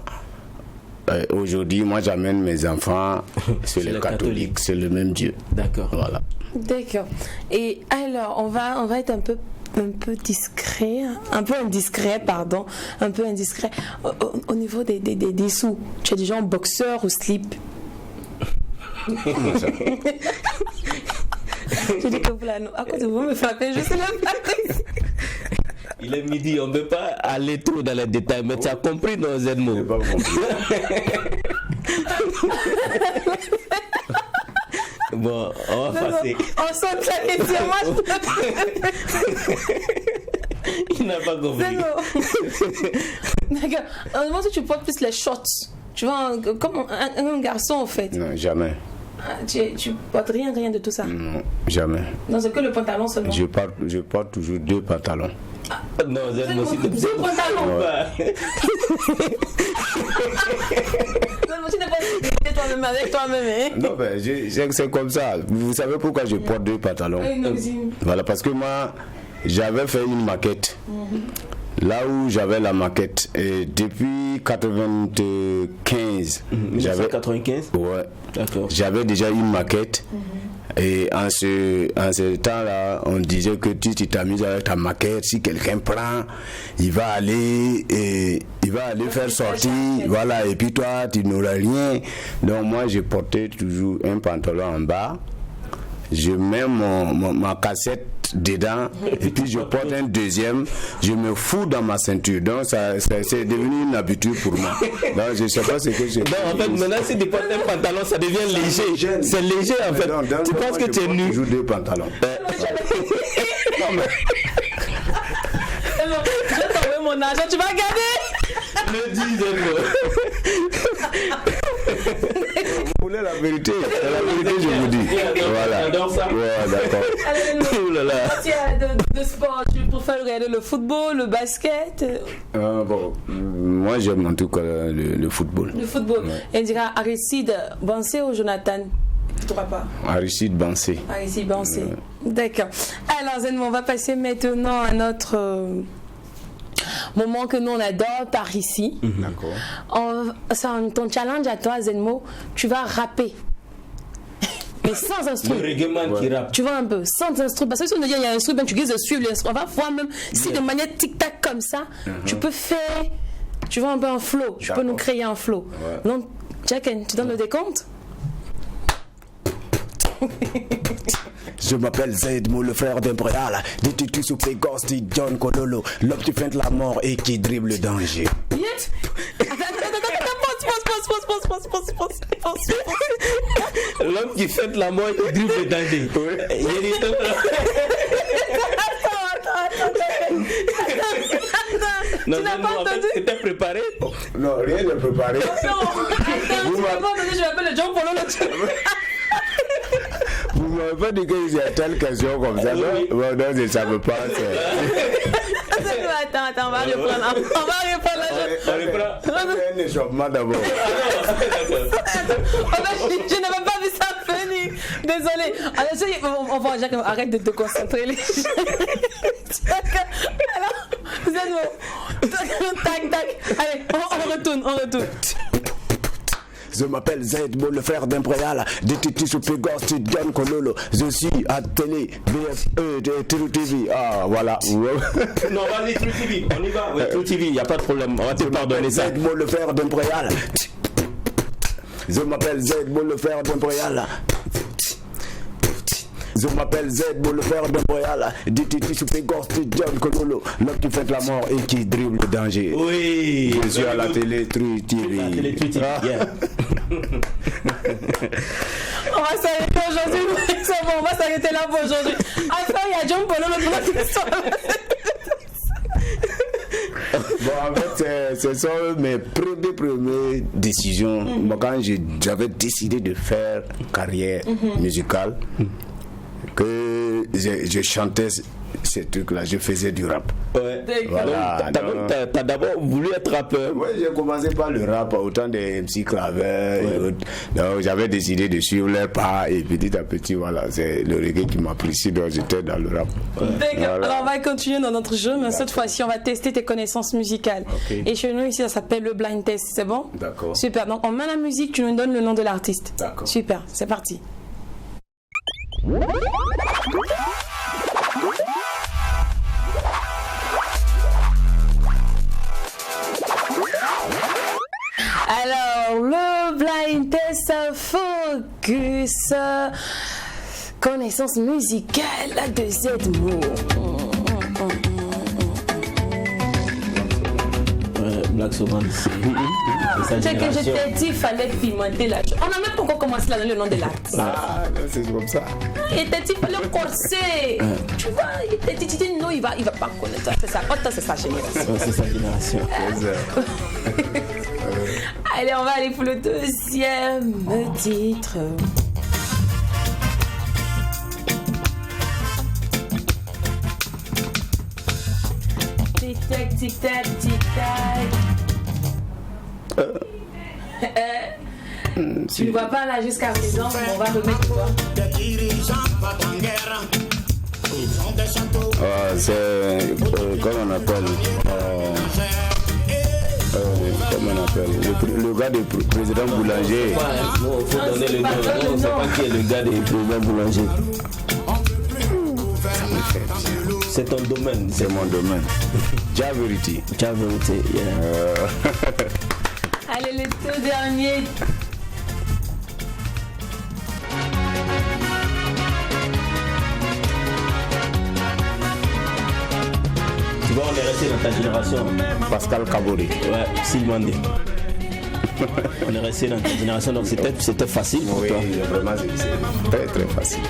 Aujourd'hui, moi, j'amène mes enfants sur les catholiques. C'est le même Dieu. D'accord. Voilà. D'accord. Et alors, on va être un peu discret, un peu indiscret, pardon, un peu indiscret. Au niveau des sous, tu es déjà en boxeur ou slip? Je dis que vous là, à cause de vous me frappez, je sais même pas. Il est midi, on ne peut pas aller trop dans les détails, mais tu as compris dans Zedmo. Pas compris. Bon, on va passer. On saute la question, moi je peux pas. Il n'a pas compris. D'accord. Moi, si tu portes plus les shorts, tu vois, comme un garçon en fait. Non, jamais. Tu portes rien de tout ça. Non, jamais. Non, c'est que le pantalon seulement. Je porte toujours 2 pantalons. Non, Zedmo, s'il te plaît. Deux pantalons. Ouais. Non, tu n'es pas vérité toi-même avec toi-même. Hein? Non, ben, c'est comme ça. Vous savez pourquoi je porte 2 pantalons? Oui, non, vas-y. Voilà, parce que moi, j'avais fait une maquette. Là où j'avais la maquette. Et depuis 95, j'avais 95. Ouais. D'accord. J'avais déjà une maquette. Et en ce temps-là, on disait que tu t'amuses avec ta maquette. Si quelqu'un prend, il va aller faire sortir. Voilà. Et puis toi, tu n'auras rien. Donc moi, j'ai porté toujours un pantalon en bas. Je mets ma cassette dedans et puis je porte un deuxième, je me fous dans ma ceinture. Donc c'est devenu une habitude pour moi. Donc je sais pas ce que je... Non, en fait, maintenant si tu portes un pantalon, ça devient léger. C'est léger en fait. Donc, Tu penses que tu es nu? Je joue 2 pantalons. C'est bon, je vais t'envoyer mon argent, tu vas garder. Le dis, Zedmo. Vous voulez la vérité? C'est la vérité, je vous dis. Voilà. J'adore ça. Ouais, d'accord. Oh là là. Quand tu as de sport, tu préfères regarder le football, le basket? Bon, moi j'aime en tout cas le football. Le football. Et on dira Aristide Bansé ou Jonathan? Tu ne trouveras pas. Aristide Bansé. Aristide Bansé. D'accord. Alors Zedmo, on va passer maintenant à notre moment que nous on adore par ici. D'accord. Ton challenge à toi, Zedmo, tu vas rapper. Mais sans Le instrument. reggae man qui rappe. Tu vois un peu, sans instrument. Parce que si on dit il y a un instrument, tu guises de suivre l'instrument. On va voir même si de manière tic-tac comme ça, tu peux faire, tu vois un peu un flow. Tu peux nous créer un flow. Ouais. Donc, Jack, tu donnes le décompte? Je m'appelle Zedmo, le frère d'Impréal. Des tutus sous Pégos, dit John Kololo. L'homme qui feinte la mort et qui dribble le danger. Yes. Pause. L'homme qui fête la mort et qui dribble le danger. Tu n'as pas entendu? C'était préparé? Non, rien n'est préparé. Non, attends, tu n'as pas entendu, je m'appelle le John Polo. Vous m'avez pas dit qu'il y a telle question comme ça. Oui. Bon, non, je ne savais pas. Attends, on va reprendre. On reprend. Un échauffement d'abord. Je n'avais pas vu ça venir. Désolé. On va déjà arrête de te concentrer. Alors, vous êtes bon. Tac. Allez, on retourne. Je m'appelle Zedmo, le frère d'Impréal. Des tutus sous Pégos, dit John Kololo. Je suis à télé, BFE, de True TV. Ah, voilà. Non, vas-y, True TV. On y va. Ouais, True TV, il n'y a pas de problème. On va te pardonner ça. Zedmo, le frère d'Impréal. Je m'appelle Zedmo, le frère d'Impréal. Je m'appelle Zedmo, le frère d'Impréal. Des tutus sous Pégos, dit John Kololo. L'homme qui fait la mort et qui dribble le danger. Oui. Je suis à la télé, True TV. La télé True TV, yeah. On va s'arrêter aujourd'hui. C'est bon, on va s'arrêter là pour aujourd'hui. Enfin, il y a John Polo l'autre Bon, en fait, ce sont mes premières décisions. Moi, quand j'avais décidé de faire carrière musicale, que je chantais ces trucs-là, je faisais du rap. Ouais. Voilà, Donc, t'as d'abord voulu être rappeur. Oui, j'ai commencé par le rap, autant des MC Claver et autres. Donc, j'avais décidé de suivre leurs pas et petit à petit, voilà, c'est le reggae qui m'a pris, donc j'étais dans le rap. D'accord. Voilà. Alors on va continuer dans notre jeu, mais cette fois-ci on va tester tes connaissances musicales. Ok. Et chez nous ici ça s'appelle le blind test, c'est bon? D'accord. Super, donc on met la musique, tu nous donnes le nom de l'artiste. D'accord. Super, c'est parti. Alors, le blind test focus connaissance musicale de Zedmo. Black Soman, c'est sa C'est que je génération. t'ai dit, il fallait pimenter la chose. On n'a même pas encore commencé à donner le nom de l'artiste. Ah, c'est comme ça. Il t'a dit, il fallait le corser. Tu vois, il t'a dit, non, il va pas connaître. C'est ça, oh, c'est sa génération. Ouais, c'est sa génération. Allez, on va aller pour le deuxième titre. Tic-tac, tic-tac, tic-tac. Tu ne vois pas là jusqu'à présent, on va remettre quoi? C'est comment on appelle le gars du président Boulanger. Il faut donner le nom. On ne sait pas qui est le gars du président Boulanger. C'est ton domaine. C'est mon domaine. Javerity. Javerity, yeah. Allez, les deux derniers. Tu vois, on est resté dans ta génération. Pascal Kabori. Ouais, Sylvandé. On est resté dans ta génération, donc c'était facile pour Oui, toi. vraiment, c'est très très facile.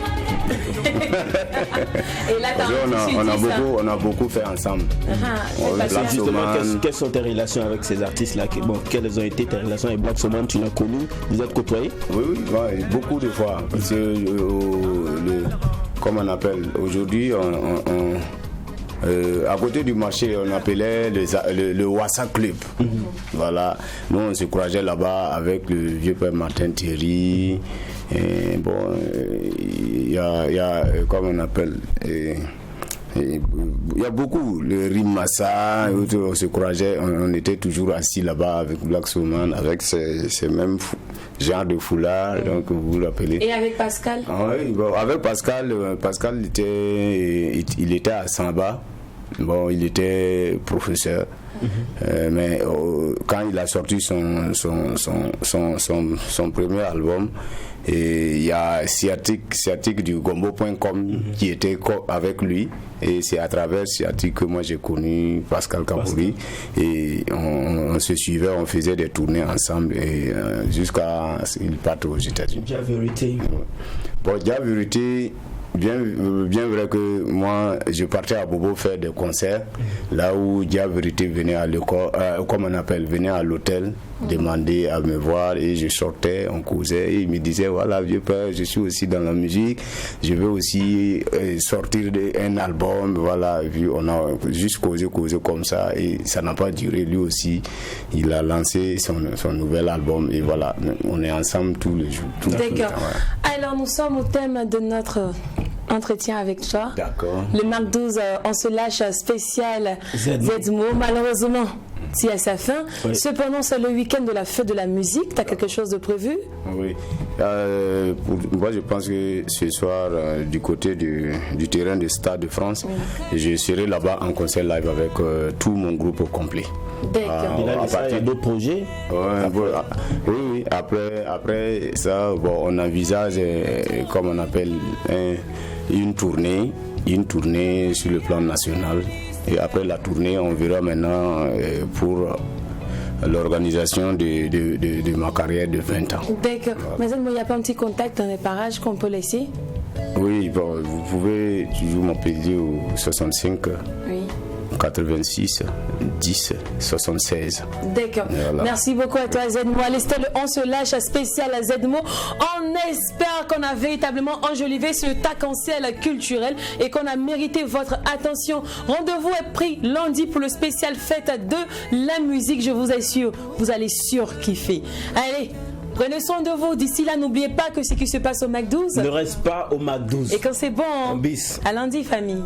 Et là, t'as On a beaucoup fait ensemble. Black Black Justement, Soman. quelles sont tes relations avec ces artistes-là? Bon, quelles ont été tes relations avec Black Soman? Tu l'as connu? Vous êtes côtoyés? Oui, ouais, beaucoup de fois. Parce que, comme on appelle aujourd'hui, à côté du marché, on appelait le Wassa Club. Voilà. Nous, on se croisait là-bas avec le vieux père Martin Thierry. Et bon, il y a, comme on appelle, il y a beaucoup, le Rimassa, on se croisait, on était toujours assis là-bas avec Black Soman, avec ces mêmes genres de foulards, donc vous vous rappelez. Et avec Pascal? Ah oui, bon, avec Pascal, il était à Samba. Bon, il était professeur. Mais quand il a sorti son premier album, et il y a Sciatique du Gombo.com qui était avec lui, et c'est à travers Sciatique que moi j'ai connu Pascal Kabouri, et on se suivait, on faisait des tournées ensemble, et jusqu'à ce qu'il parte aux États-Unis. Dia Vérité. Bon, Dia Vérité, bien vrai que moi je partais à Bobo faire des concerts, là où Dia Vérité venait à l'école, comme on appelle, venait à l'hôtel demander à me voir, et je sortais, on causait, et il me disait voilà vieux père, je suis aussi dans la musique, je veux aussi sortir un album, voilà. Et puis on a juste causé comme ça, et ça n'a pas duré. Lui aussi il a lancé son nouvel album, et voilà, on est ensemble tous les jours. D'accord. Alors nous sommes au thème de notre entretien avec toi. D'accord. Le Marc 12, on se lâche spécial Zedmo. Malheureusement, c'est à sa fin. Oui. Cependant, c'est le week-end de la fête de la musique. Tu as quelque chose de prévu? Oui. Moi, je pense que ce soir, du côté du terrain du Stade de France, je serai là-bas en concert live avec tout mon groupe complet. D'accord. Il y a d'autres projets? Oui. Après ça, bon, on envisage, comme on appelle, une tournée sur le plan national. Et après la tournée, on verra maintenant pour l'organisation de ma carrière de 20 ans. D'accord. Mais il n'y a pas un petit contact dans les parages qu'on peut laisser? Oui, bon, vous pouvez toujours m'appeler au 65 86 10 76. D'accord. Voilà. Merci beaucoup à toi Zedmo. Allez, c'était le On se lâche spécial à Zedmo. On espère qu'on a véritablement enjolivé ce tac-en-ciel culturel et qu'on a mérité votre attention. Rendez-vous est pris lundi pour le spécial fête de la musique. Je vous assure, vous allez surkiffer. Allez, prenez soin de vous. D'ici là, n'oubliez pas que ce qui se passe au Mac 12 Ne reste pas au Mac 12. et quand c'est bon, Un bis. à lundi famille.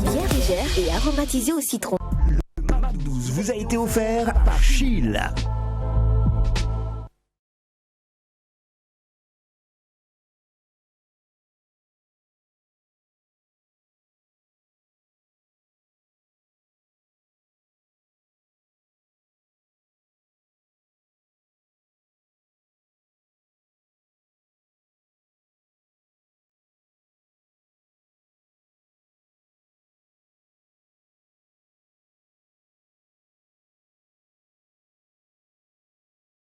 Bière légère et aromatisée au citron. Le Mac 12 vous a été offert par Chill.